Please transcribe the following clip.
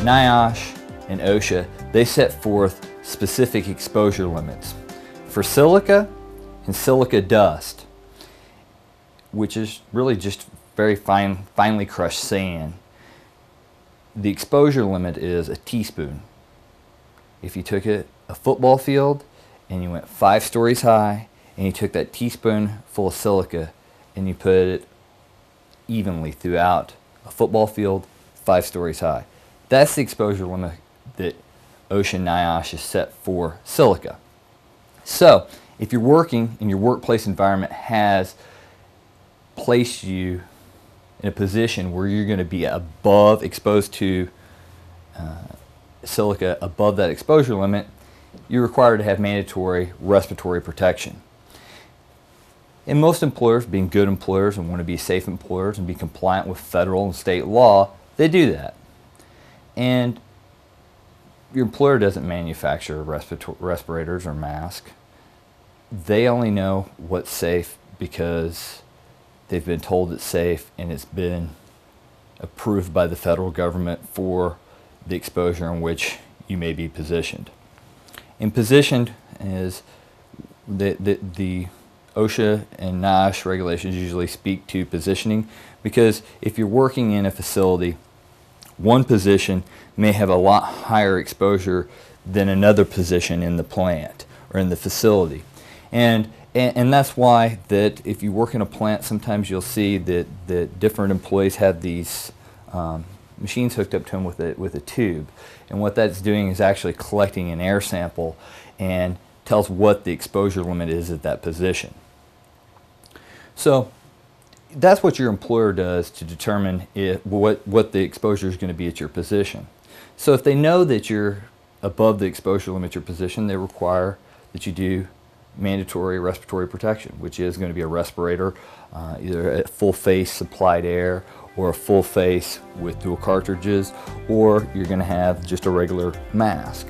NIOSH and OSHA, they set forth specific exposure limits. For silica and silica dust, which is really just very finely crushed sand, the exposure limit is a teaspoon. If you took a football field and you went 5 stories high and you took that teaspoon full of silica and you put it evenly throughout a football field 5 stories high, that's the exposure limit that OSHA and NIOSH is set for silica. So if you're working and your workplace environment has placed you in a position where you're going to be above, exposed to silica above that exposure limit, you're required to have mandatory respiratory protection. And most employers, being good employers and want to be safe employers and be compliant with federal and state law, they do that. And your employer doesn't manufacture respirators or masks. They only know what's safe because they've been told it's safe and it's been approved by the federal government for the exposure in which you may be positioned. And positioned is the OSHA and NIOSH regulations usually speak to positioning, because if you're working in a facility, one position may have a lot higher exposure than another position in the plant or in the facility. And that's why that if you work in a plant, sometimes you'll see that different employees have these machines hooked up to them with a tube. And what that's doing is actually collecting an air sample and tells what the exposure limit is at that position. So that's what your employer does to determine what the exposure is going to be at your position. So if they know that you're above the exposure limit at your position, they require that you do mandatory respiratory protection, which is going to be a respirator, either a full face supplied air or a full face with dual cartridges, or you're going to have just a regular mask.